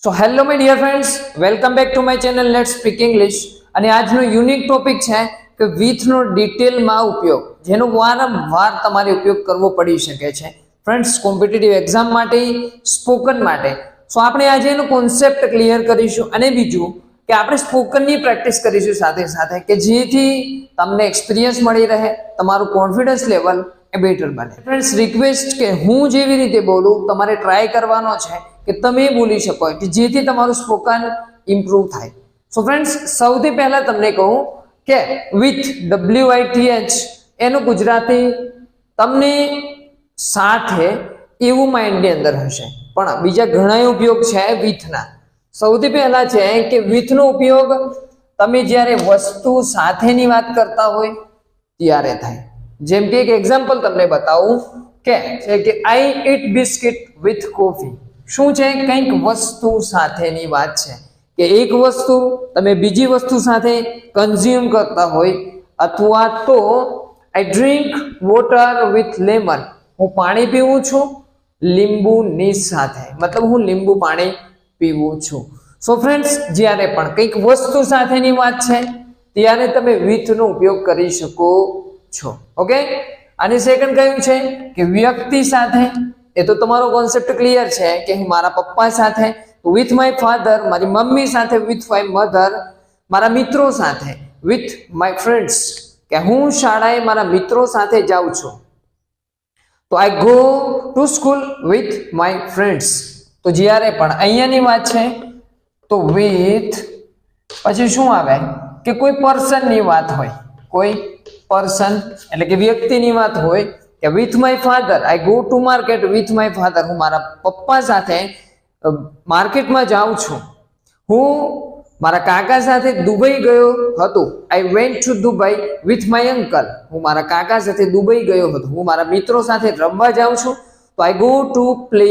So hello my dear friends, welcome back to my channel Let's Speak English. અને આજનો unique topic છે કે with નો ડિટેલમાં ઉપયોગ, જેનો વારંવાર તમારે ઉપયોગ કરવો પડી શકે છે ફ્રેન્ડ્સ, કોમ્પિટિટિવ એક્ઝામ માટે, સ્પોકન માટે. સો આપણે આજે એનો કોન્સેપ્ટ ક્લિયર કરીશું અને બીજું કે આપણે સ્પોકનની પ્રેક્ટિસ કરીશું સાથે સાથે, કે જેથી તમને એક્સપિરિયન્સ મળી રહે, તમારું કોન્ફિડન્સ લેવલ એ બેટર બને. ફ્રેન્ડ્સ, રિક્વેસ્ટ કે હું જેવી રીતે બોલું તમારે ટ્રાય કરવાનો છે કે તમે બોલી શકો કે જેથી તમારું સ્પોકન ઇમ્પ્રૂવ થાય. સો ફ્રેન્ડ્સ, સૌથી પહેલા તમને કહું કે વિથ WITH એનું ગુજરાતી તમને સાથે એવું માઇન્ડની અંદર હશે, પણ બીજા ઘણા ઉપયોગ છે વિથના. સૌથી પહેલા છે કે વિથનો ઉપયોગ તમે જ્યારે વસ્તુ સાથેની વાત કરતા હોય ત્યારે થાય. જેમ કે એક એક્ઝામ્પલ તમને બતાવું કે આઈ ઈટ બિસ્કિટ વિથ કોફી. શું છે? કંઈક વસ્તુ સાથેની વાત છે કે એક વસ્તુ તમે બીજી વસ્તુ સાથે કન્ઝ્યુમ કરતા હોય, અથવા તો આઈ ડ્રિંક વોટર વિથ લેમન. હું પાણી પીવું છું લીંબુની સાથે, મતલબ હું લીંબુ પાણી પીવું છું. સો ફ્રેન્ડ્સ, જ્યારે પણ કંઈક વસ્તુ સાથેની વાત છે ત્યારે તમે with નો ઉપયોગ કરી શકો છો. ઓકે, અને સેકન્ડ કયું છે કે વ્યક્તિ સાથે. એ તો તમારો કોન્સેપ્ટ ક્લિયર છે કે હું મારા પપ્પા સાથે, વિથ માય ફાધર, મારી મમ્મી સાથે, વિથ માય મધર, મારા મિત્રો સાથે, વિથ માય ફ્રેન્ડ્સ, કે હું શાળાએ મારા મિત્રો સાથે જાઉં છું. તો I go to school with my friends. તો જ્યારે પણ અહીંયાની વાત છે તો વિથ પછી શું આવે કે કોઈ પર્સનની વાત હોય, કોઈ પર્સન એટલે કે વ્યક્તિની વાત હોય કે with my father, I go to market with my father. હું મારા પપ્પા સાથે માર્કેટમાં જાઉં છું. હું મારા કાકા સાથે દુબઈ ગયો હતો. I went to Dubai with my uncle. હું મારા કાકા સાથે દુબઈ ગયો હતો. હું મારા મિત્રો સાથે રમવા જાઉં છું. તો I go to play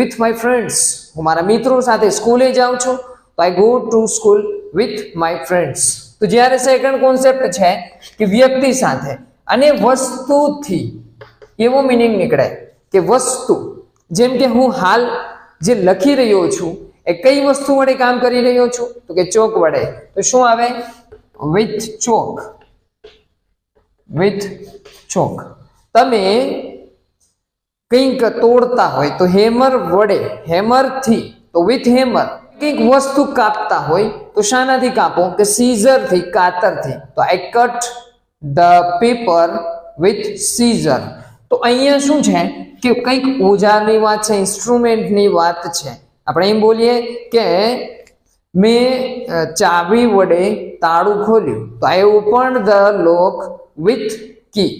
with my friends. હું મારા મિત્રો સાથે સ્કૂલે જાઉં છું. તો I go to school with my friends. તો જ્યારે સેકન્ડ કોન્સેપ્ટ છે કે વ્યક્તિ સાથે અને વસ્તુથી, એવો મિનિંગ નીકળે કે વસ્તુ, જેમ કે હું હાલ જે લખી રહ્યો છું એ કઈ વસ્તુ વડે કામ કરી રહ્યો છું? તો કે ચોક વડે. તો શું આવે? With chalk. With chalk. તમે કંઈક તોડતા હોય તો હેમર વડે, હેમરથી, તો વિથ હેમર. કંઈક વસ્તુ કાપતા હોય તો શાનાથી કાપો? કે સીઝરથી, કાતરથી. તો I cut the paper with scissor. તો અહીંયા શું છે કે કંઈક ઓજારની વાત છે, ઇન્સ્ટ્રુમેન્ટની વાત છે. આપણે એમ બોલીએ કે મેં ચાવી વડે તાળું ખોલ્યું. તો I open the lock with key.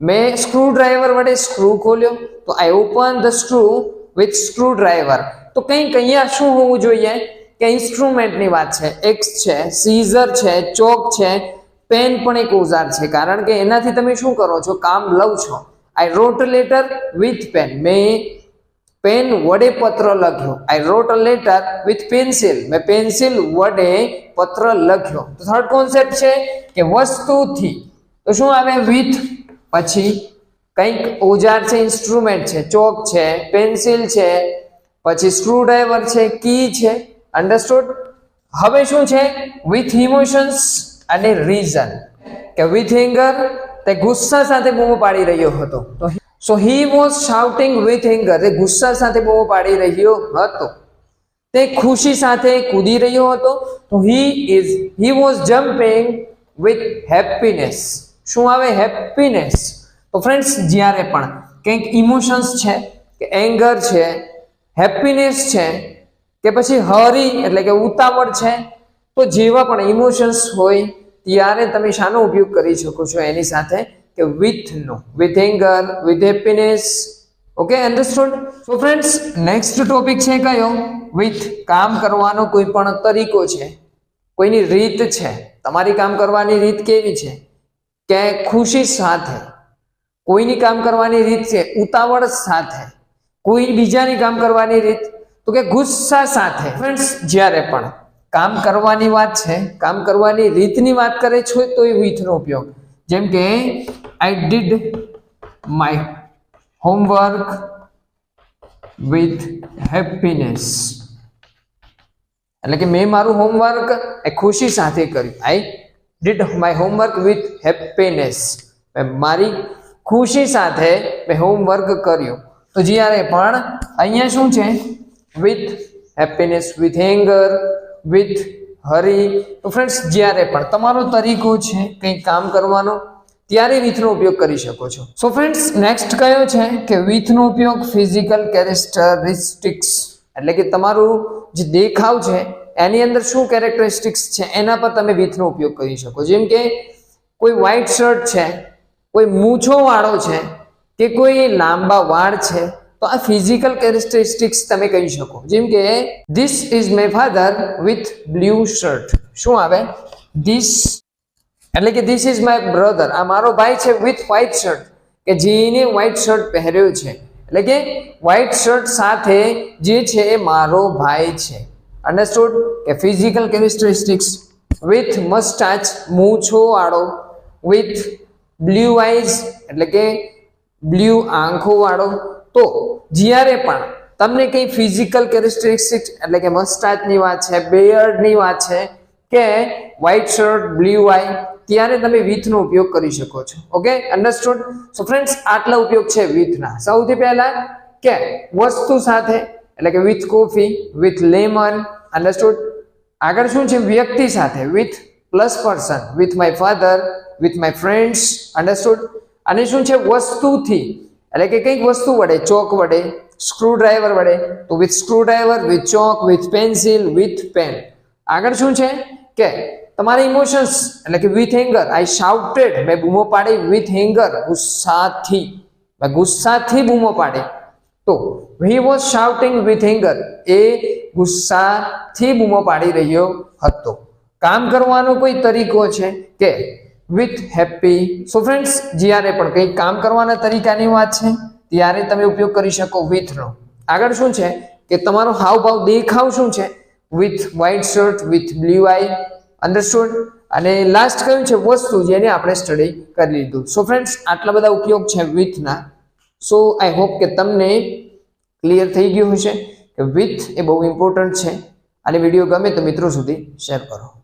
મેં સ્ક્રૂ ડ્રાઈવર વડે સ્ક્રૂ ખોલ્યો. તો I open the screw with screwdriver. તો કંઈક અહીંયા શું હોવું જોઈએ કે ઇન્સ્ટ્રુમેન્ટની વાત છે. એક્સ છે, સીઝર છે, ચોક છે, પેન પણ એક ઓજાર છે, કારણ કે એનાથી તમે શું કરો છો? કામ લવ છો. આઈ રોટ અ લેટર વિથ પેન. મેં પેન વડે પત્ર લખ્યો. આઈ રોટ અ લેટર વિથ પેન્સિલ. મેં પેન્સિલ વડે પત્ર લખ્યો. તો થર્ડ કોન્સેપ્ટ છે કે વસ્તુથી. તો શું આવે? વિથ, પછી કંઈક ઓજાર છે, ઇન્સ્ટ્રુમેન્ટ છે, ચોક છે, પેન્સિલ છે, પછી સ્ક્રૂ ડ્રાઈવર છે, કી છે. અન્ડરસ્ટુડ? હવે શું છે? વિથ ઇમોશન્સ અને રીઝન. કે વિથ એંગર, તે ગુસ્સા સાથે બૂમો પાડી રહ્યો હતો. તો so he was shouting with anger. તે ગુસ્સા સાથે બૂમો પાડી રહ્યો હતો. તે ખુશી સાથે કૂદી રહ્યો હતો. તો he was jumping with happiness. શું આવે? હેપીનેસ. તો ફ્રેન્ડ્સ, જ્યારે પણ કંઈક ઇમોશન્સ છે, કે એંગર છે, હેપીનેસ છે, કે પછી હરી એટલે કે ઉતાવળ છે, તો જેવા પણ ઇમોશન્સ હોય ત્યારે તમે શાનો ઉપયોગ કરી શકો છો એની સાથે? કે with no. With anger, with happiness. Okay, understood? So friends, next topic છે કયો? વિથ કામ કરવાનો કોઈ પણ તરીકો છે, કોઈની રીત છે. તમારી કામ કરવાની રીત કેવી છે? કે ખુશી સાથે. કોઈની કામ કરવાની રીત છે ઉતાવળ સાથે. કોઈ બીજાની કામ કરવાની રીત તો કે ગુસ્સા સાથે. ફ્રેન્ડ્સ, જ્યારે પણ કામ કરવાની વાત છે, કામ કરવાની રીતની વાત કરે છે તો એ with નો ઉપયોગ. જેમ કે I did my homework with happiness. એટલે કે મેં મારું હોમવર્ક એ ખુશી સાથે કર્યું. I did my homework with happiness. મારી ખુશી સાથે મેં હોમવર્ક કર્યું. તો જ્યારે પણ અહીંયા શું છે? With happiness, with anger, with hurry. તો ફ્રેન્ડ્સ જ્યારે પણ તમારો તરીકો છે કંઈ કામ કરવાનો ત્યારે વિથનો ઉપયોગ કરી શકો છો. સો ફ્રેન્ડ્સ નેક્સ્ટ કયો છે કે વિથનો ઉપયોગ ફિઝિકલ કેરેક્ટરિસ્ટિક્સ, એટલે કે તમારું જે દેખાવ છે એની અંદર શું કેરેક્ટરિસ્ટિક્સ છે એના પર તમે વિથનો ઉપયોગ કરી શકો. જેમ કે કોઈ વ્હાઈટ શર્ટ છે, કોઈ મૂછો વાળો છે, કે કોઈ લાંબા વાળ છે, તો આ ફિઝિકલ કેરેક્ટરિસ્ટિક્સ તમે કહી શકો. જેમ કે this is my father with blue shirt. શું આવે? ધીસ એટલે કે ધીસ ઇઝ માય બ્રધર, આ મારો ભાઈ છે, વિથ વ્હાઈટ શર્ટ, કે જેને વ્હાઈટ શર્ટ પહેર્યો છે. એટલે કે વ્હાઈટ શર્ટ સાથે જે છે એ મારો ભાઈ છે. અન્ડરસ્ટુડ? કે ફિઝિકલ કેરેક્ટરિસ્ટિક્સ વિથ મસ્ટાચ, મૂછો વાળો, વિથ બ્લુ આઈઝ એટલે કે બ્લુ આંખો વાળો. તો જ્યારે પણ તમને કઈ ફિઝિકલ કેરેક્ટરિસ્ટિક્સ એટલે કે મસ્ટાચની વાત છે, બેયર્ડની વાત છે, કે વ્હાઈટ શર્ટ, બ્લુ આઈ, ત્યારે તમે વિથનો ઉપયોગ કરી શકો છો. Okay, understood? સો ફ્રેન્ડ્સ આટલા ઉપયોગ છે વિથના. સૌથી પહેલા કે વસ્તુ સાથે એટલે કે with coffee, with lemon. Understood? આગળ શું છે? વ્યક્તિ સાથે, with plus person, with my father, with my friends. Understood? અને શું છે? વસ્તુથી એટલે કે કઈક વસ્તુ વડે, ચોક વડે, સ્ક્રૂડ્રાઈવર વડે, તો with screwdriver, with chalk, with pencil, with pen. આગળ શું છે કે તમારા ઇમોશન્સ એટલે કે વિથ એંગર. આઈ શાઉટેડ, મેં બૂમો પાડી, વિથ એંગર, ગુસ્સાથી, મેં ગુસ્સાથી બૂમો પાડી. તો he was shouting with anger, એ ગુસ્સાથી બૂમો પાડી રહ્યો હતો. કામ કરવાનો કોઈ તરીકો છે કે વિથ હેપી. સો ફ્રેન્ડ્સ જ્યારે પણ કંઈ કામ કરવાના તરીકાની વાત છે ત્યારે તમે ઉપયોગ કરી શકો વિથનો. આગળ શું છે કે તમારો હાવભાવ, દેખાવ શું છે? With white shirt, with blue I. Understood? અને લાસ્ટ કયું છે? વસ્તુ, જેને આપણે સ્ટડી કરી લીધું. સો ફ્રેન્ડ્સ આટલા બધા ઉપયોગ છે વિથના. સો આઈ હોપ કે તમને ક્લિયર થઈ ગયું હશે કે વિથ એ બહુ ઇમ્પોર્ટન્ટ છે. અને વિડીયો ગમે તો મિત્રો સુધી શેર કરો.